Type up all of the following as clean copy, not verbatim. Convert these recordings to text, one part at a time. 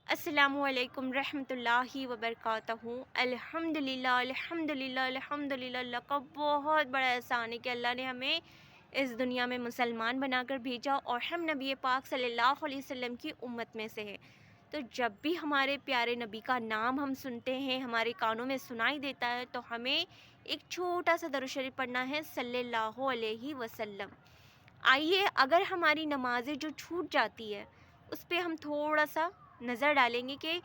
السلام علیکم رحمۃ اللہ وبرکاتہ۔ الحمدللہ اللہ کا بہت بڑا احسان ہے کہ اللہ نے ہمیں اس دنیا میں مسلمان بنا کر بھیجا اور ہم نبی پاک صلی اللہ علیہ وسلم کی امت میں سے ہے۔ تو جب بھی ہمارے پیارے نبی کا نام ہم سنتے ہیں، ہمارے کانوں میں سنائی دیتا ہے، تو ہمیں ایک چھوٹا سا درود شریف پڑھنا ہے صلی اللہ علیہ وسلم۔ آئیے، اگر ہماری نمازیں جو چھوٹ جاتی ہے اس پہ ہم تھوڑا سا نظر ڈالیں گے کہ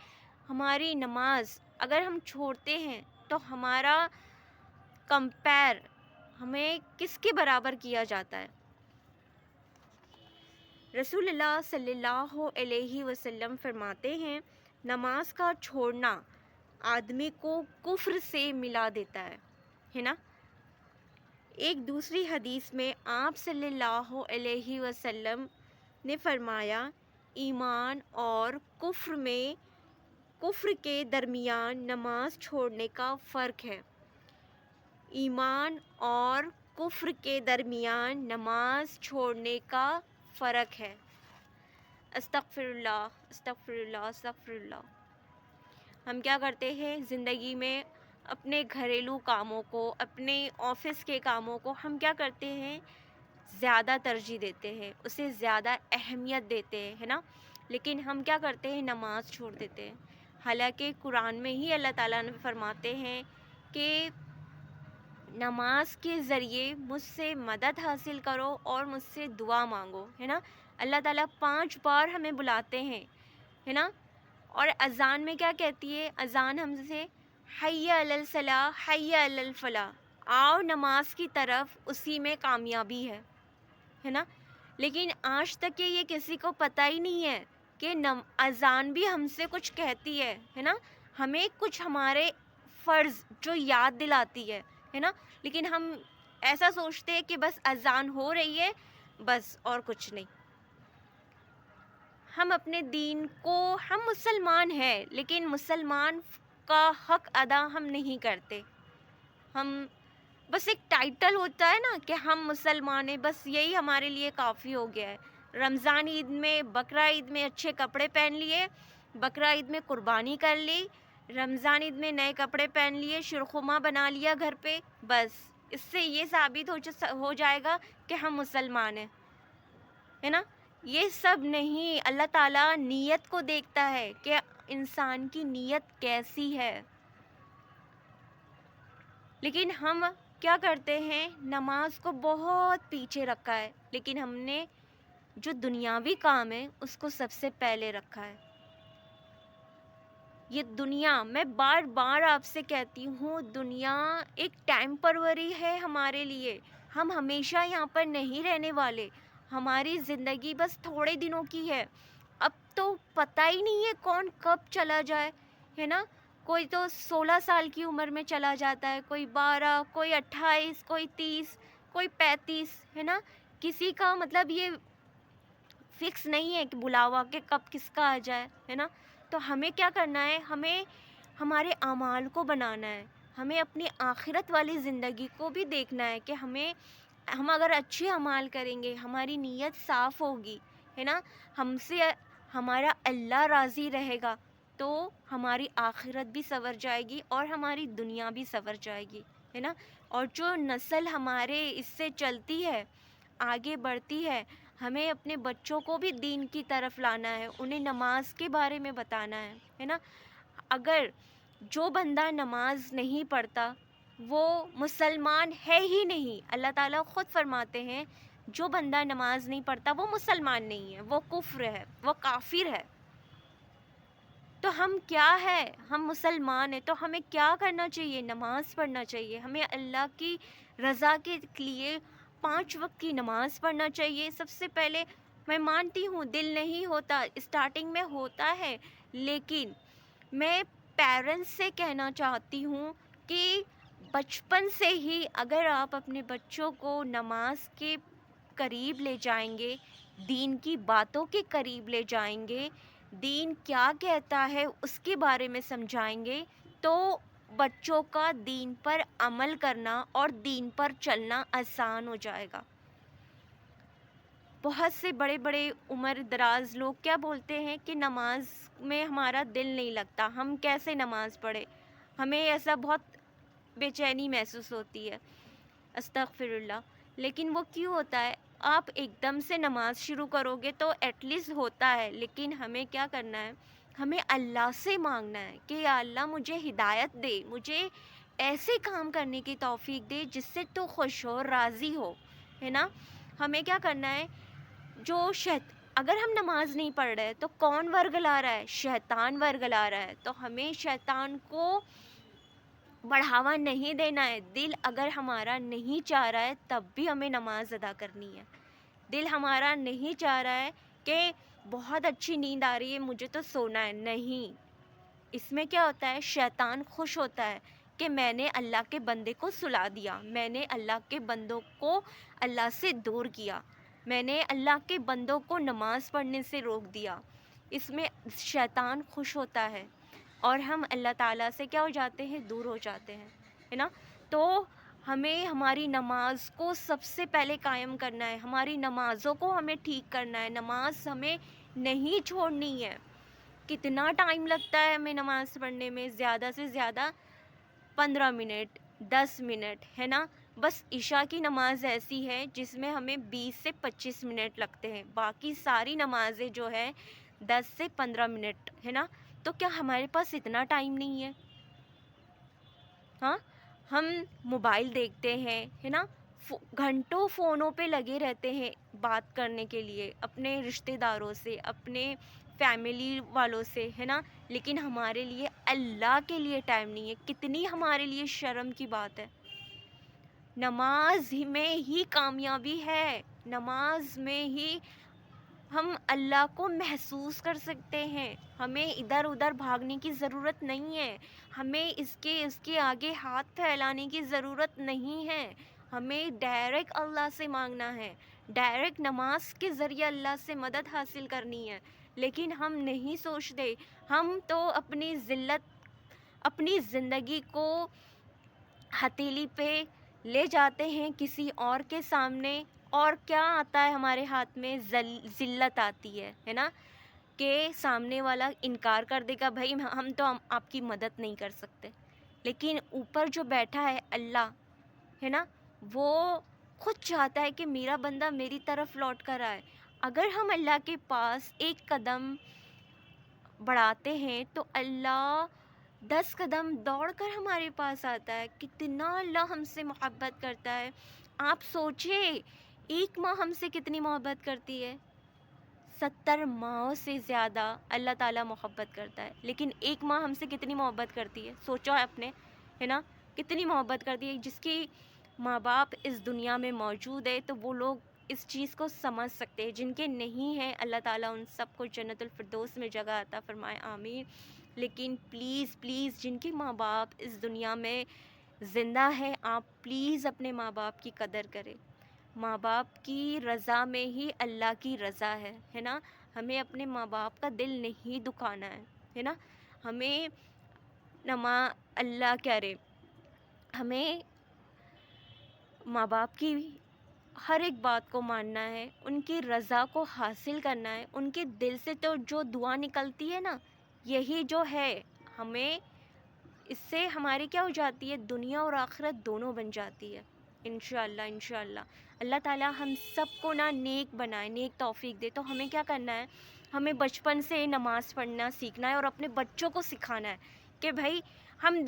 ہماری نماز اگر ہم چھوڑتے ہیں تو ہمارا کمپیر ہمیں کس کے برابر کیا جاتا ہے۔ رسول اللہ صلی اللہ علیہ وسلم فرماتے ہیں، نماز کا چھوڑنا آدمی کو کفر سے ملا دیتا ہے نا۔ ایک دوسری حدیث میں آپ صلی اللہ علیہ وسلم نے فرمایا، ایمان اور کفر کے درمیان نماز چھوڑنے کا فرق ہے۔ ایمان اور کفر کے درمیان نماز چھوڑنے کا فرق ہے۔ استغفر اللہ، استغفر اللہ، استغفر اللہ۔ ہم کیا کرتے ہیں زندگی میں؟ اپنے گھریلو کاموں کو، اپنے آفس کے کاموں کو ہم کیا کرتے ہیں؟ زیادہ ترجیح دیتے ہیں، اسے زیادہ اہمیت دیتے ہیں، ہے نا۔ لیکن ہم کیا کرتے ہیں؟ نماز چھوڑ دیتے ہیں۔ حالانکہ قرآن میں ہی اللہ تعالیٰ نے فرماتے ہیں کہ نماز کے ذریعے مجھ سے مدد حاصل کرو اور مجھ سے دعا مانگو، ہے نا۔ اللہ تعالیٰ 5 بار ہمیں بلاتے ہیں، ہے نا۔ اور اذان میں کیا کہتی ہے؟ اذان ہم سے حی علی الصلاح، حی علی الفلاح، آؤ نماز کی طرف، اسی میں کامیابی ہے نا۔ لیکن آج تک یہ کسی کو پتہ ہی نہیں ہے کہ اذان بھی ہم سے کچھ کہتی ہے نا۔ ہمیں کچھ ہمارے فرض جو یاد دلاتی ہے نا۔ لیکن ہم ایسا سوچتے ہیں کہ بس اذان ہو رہی ہے، بس اور کچھ نہیں۔ ہم اپنے دین کو، ہم مسلمان ہیں لیکن مسلمان کا حق ادا ہم نہیں کرتے۔ ہم بس ایک ٹائٹل ہوتا ہے نا کہ ہم مسلمان ہیں، بس یہی ہمارے لیے کافی ہو گیا ہے۔ رمضان عید میں، بقرہ عید میں اچھے کپڑے پہن لیے، بقرہ عید میں قربانی کر لی، رمضان عید میں نئے کپڑے پہن لیے، شیرخرما بنا لیا گھر پہ، بس اس سے یہ ثابت ہو جائے گا کہ ہم مسلمان ہیں، ہے نا۔ یہ سب نہیں، اللہ تعالیٰ نیت کو دیکھتا ہے کہ انسان کی نیت کیسی ہے۔ لیکن ہم کیا کرتے ہیں؟ نماز کو بہت پیچھے رکھا ہے، لیکن ہم نے جو دنیاوی کام ہے اس کو سب سے پہلے رکھا ہے۔ یہ دنیا، میں بار بار آپ سے کہتی ہوں، دنیا ایک ٹیمپروری ہے ہمارے لیے۔ ہم ہمیشہ یہاں پر نہیں رہنے والے، ہماری زندگی بس تھوڑے دنوں کی ہے۔ اب تو پتہ ہی نہیں ہے کون کب چلا جائے، ہے نا۔ کوئی تو 16 سال کی عمر میں چلا جاتا ہے، کوئی 12، کوئی 28، کوئی 30، کوئی 35، ہے نا۔ کسی کا مطلب یہ فکس نہیں ہے کہ بلاوا کہ کب کس کا آ جائے، ہے نا۔ تو ہمیں کیا کرنا ہے؟ ہمیں ہمارے اعمال کو بنانا ہے، ہمیں اپنی آخرت والی زندگی کو بھی دیکھنا ہے کہ ہم اگر اچھے اعمال کریں گے، ہماری نیت صاف ہوگی، ہے نا، ہم سے ہمارا اللہ راضی رہے گا، تو ہماری آخرت بھی سنور جائے گی اور ہماری دنیا بھی سنور جائے گی، ہے نا۔ اور جو نسل ہمارے اس سے چلتی ہے، آگے بڑھتی ہے، ہمیں اپنے بچوں کو بھی دین کی طرف لانا ہے، انہیں نماز کے بارے میں بتانا ہے نا۔ اگر جو بندہ نماز نہیں پڑھتا وہ مسلمان ہے ہی نہیں۔ اللہ تعالیٰ خود فرماتے ہیں، جو بندہ نماز نہیں پڑھتا وہ مسلمان نہیں ہے، وہ کفر ہے، وہ کافر ہے۔ تو ہم کیا ہے؟ ہم مسلمان ہیں، تو ہمیں کیا کرنا چاہیے؟ نماز پڑھنا چاہیے۔ ہمیں اللہ کی رضا کے لیے 5 وقت کی نماز پڑھنا چاہیے۔ سب سے پہلے میں مانتی ہوں دل نہیں ہوتا، اسٹارٹنگ میں ہوتا ہے، لیکن میں پیرنٹس سے کہنا چاہتی ہوں کہ بچپن سے ہی اگر آپ اپنے بچوں کو نماز کے قریب لے جائیں گے، دین کی باتوں کے قریب لے جائیں گے، دین کیا کہتا ہے اس کے بارے میں سمجھائیں گے، تو بچوں کا دین پر عمل کرنا اور دین پر چلنا آسان ہو جائے گا۔ بہت سے بڑے بڑے عمر دراز لوگ کیا بولتے ہیں کہ نماز میں ہمارا دل نہیں لگتا، ہم کیسے نماز پڑھے، ہمیں ایسا بہت بے چینی محسوس ہوتی ہے، استغفر اللہ۔ لیکن وہ کیوں ہوتا ہے؟ آپ ایک دم سے نماز شروع کرو گے تو ایٹ لیسٹ ہوتا ہے، لیکن ہمیں کیا کرنا ہے؟ ہمیں اللہ سے مانگنا ہے کہ یا اللہ مجھے ہدایت دے، مجھے ایسے کام کرنے کی توفیق دے جس سے تو خوش ہو، راضی ہو، ہے نا؟ ہمیں کیا کرنا ہے؟ اگر ہم نماز نہیں پڑھ رہے تو کون ورگلا رہا ہے؟ شیطان ورگلا رہا ہے۔ تو ہمیں شیطان کو بڑھاوا نہیں دینا ہے۔ دل اگر ہمارا نہیں چاہ رہا ہے تب بھی ہمیں نماز ادا کرنی ہے۔ دل ہمارا نہیں چاہ رہا ہے کہ بہت اچھی نیند آ رہی ہے مجھے تو سونا ہے، نہیں، اس میں کیا ہوتا ہے؟ شیطان خوش ہوتا ہے کہ میں نے اللہ کے بندے کو سلا دیا، میں نے اللہ کے بندوں کو اللہ سے دور کیا، میں نے اللہ کے بندوں کو نماز پڑھنے سے روک دیا، اس میں شیطان خوش ہوتا ہے اور ہم اللہ تعالیٰ سے کیا ہو جاتے ہیں؟ دور ہو جاتے ہیں، ہے نا؟ تو ہمیں ہماری نماز کو سب سے پہلے قائم کرنا ہے، ہماری نمازوں کو ہمیں ٹھیک کرنا ہے، نماز ہمیں نہیں چھوڑنی ہے۔ کتنا ٹائم لگتا ہے ہمیں نماز پڑھنے میں؟ زیادہ سے زیادہ 15 منٹ، 10 منٹ، ہے نا؟ بس عشاء کی نماز ایسی ہے جس میں ہمیں 20 سے 25 منٹ لگتے ہیں، باقی ساری نمازیں جو ہے 10 سے 15 منٹ، ہے نا؟ تو کیا ہمارے پاس اتنا ٹائم نہیں ہے؟ ہاں، ہم موبائل دیکھتے ہیں، ہے نا؟ گھنٹوں فونوں پہ لگے رہتے ہیں بات کرنے کے لیے اپنے رشتہ داروں سے، اپنے فیملی والوں سے، ہے نا؟ لیکن ہمارے لیے اللہ کے لیے ٹائم نہیں ہے۔ کتنی ہمارے لیے شرم کی بات ہے۔ نماز میں ہی کامیابی ہے، نماز میں ہی ہم اللہ کو محسوس کر سکتے ہیں، ہمیں ادھر ادھر بھاگنے کی ضرورت نہیں ہے، ہمیں اس کے آگے ہاتھ پھیلانے کی ضرورت نہیں ہے، ہمیں ڈائریکٹ اللہ سے مانگنا ہے، ڈائریکٹ نماز کے ذریعے اللہ سے مدد حاصل کرنی ہے۔ لیکن ہم نہیں سوچتے، ہم تو اپنی زندگی کو ہتھیلی پہ لے جاتے ہیں کسی اور کے سامنے، اور کیا آتا ہے ہمارے ہاتھ میں؟ ذلت آتی ہے نا؟ کہ سامنے والا انکار کر دے گا، بھائی ہم تو آپ کی مدد نہیں کر سکتے، لیکن اوپر جو بیٹھا ہے اللہ، ہے نا، وہ خود چاہتا ہے کہ میرا بندہ میری طرف لوٹ کر آئے۔ اگر ہم اللہ کے پاس ایک قدم بڑھاتے ہیں تو اللہ 10 قدم دوڑ کر ہمارے پاس آتا ہے۔ کتنا اللہ ہم سے محبت کرتا ہے، آپ سوچیں، ایک ماں ہم سے کتنی محبت کرتی ہے؟ 70 ماہوں سے زیادہ اللہ تعالیٰ محبت کرتا ہے، لیکن ایک ماں ہم سے کتنی محبت کرتی ہے؟ سوچو اپنے، ہے نا؟ کتنی محبت کرتی ہے۔ جس کی ماں باپ اس دنیا میں موجود ہے تو وہ لوگ اس چیز کو سمجھ سکتے ہیں، جن کے نہیں ہیں اللہ تعالیٰ ان سب کو جنت الفردوس میں جگہ عطا فرمائے، آمین۔ لیکن پلیز پلیز جن کے ماں باپ اس دنیا میں زندہ ہے، آپ پلیز اپنے ماں باپ کی قدر کریں۔ ماں باپ کی رضا میں ہی اللہ کی رضا ہے نا؟ ہمیں اپنے ماں باپ کا دل نہیں دکھانا ہے نا؟ ہمیں اللہ کہہ رہے، ہمیں ماں باپ کی ہر ایک بات کو ماننا ہے، ان کی رضا کو حاصل کرنا ہے، ان کے دل سے تو جو دعا نکلتی ہے نا، یہی جو ہے، ہمیں اس سے ہماری کیا ہو جاتی ہے؟ دنیا اور آخرت دونوں بن جاتی ہے، انشاءاللہ انشاءاللہ۔ اللہ تعالیٰ ہم سب کو نا نیک بنائے، نیک توفیق دے۔ تو ہمیں کیا کرنا ہے؟ ہمیں بچپن سے نماز پڑھنا سیکھنا ہے اور اپنے بچوں کو سکھانا ہے کہ بھائی ہم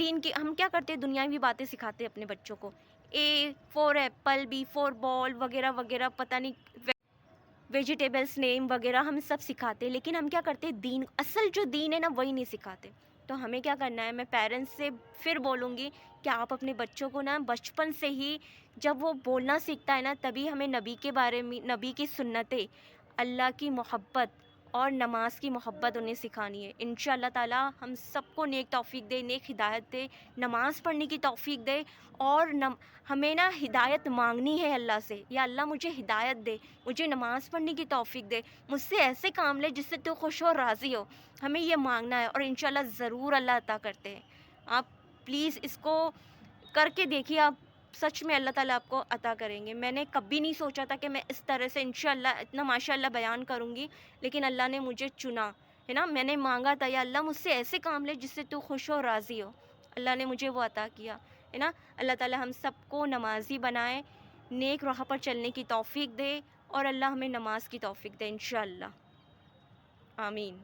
کیا کرتے ہیں؟ دنیاوی باتیں سکھاتے ہیں اپنے بچوں کو، A for apple, B for ball وغیرہ وغیرہ، پتہ نہیں ویجیٹیبلس نیم وغیرہ ہم سب سکھاتے ہیں، لیکن ہم کیا کرتے ہیں؟ اصل جو دین ہے نا وہی نہیں سکھاتے۔ تو ہمیں کیا کرنا ہے؟ میں پیرنٹس سے پھر بولوں گی کہ آپ اپنے بچوں کو نا بچپن سے ہی، جب وہ بولنا سیکھتا ہے نا، تبھی ہمیں نبی کے بارے میں، نبی کی سنتیں، اللہ کی محبت اور نماز کی محبت انہیں سکھانی ہے۔ انشاءاللہ تعالیٰ ہم سب کو نیک توفیق دے، نیک ہدایت دے، نماز پڑھنے کی توفیق دے، اور ہمیں نا ہدایت مانگنی ہے اللہ سے، یا اللہ مجھے ہدایت دے، مجھے نماز پڑھنے کی توفیق دے، مجھ سے ایسے کام لے جس سے تو خوش ہو، راضی ہو۔ ہمیں یہ مانگنا ہے اور انشاءاللہ ضرور اللہ عطا کرتے ہیں۔ آپ پلیز اس کو کر کے دیکھیے، آپ سچ میں اللہ تعالیٰ آپ کو عطا کریں گے. میں نے کبھی نہیں سوچا تھا کہ میں اس طرح سے انشاءاللہ اتنا ماشاءاللہ بیان کروں گی، لیکن اللہ نے مجھے چنا ہے نا. میں نے مانگا تھا یا اللہ مجھ سے ایسے کام لے جس سے تو خوش ہو راضی ہو، اللہ نے مجھے وہ عطا کیا ہے نا. اللہ تعالیٰ ہم سب کو نمازی بنائے، نیک راہ پر چلنے کی توفیق دے، اور اللہ ہمیں نماز کی توفیق دے انشاءاللہ. آمین.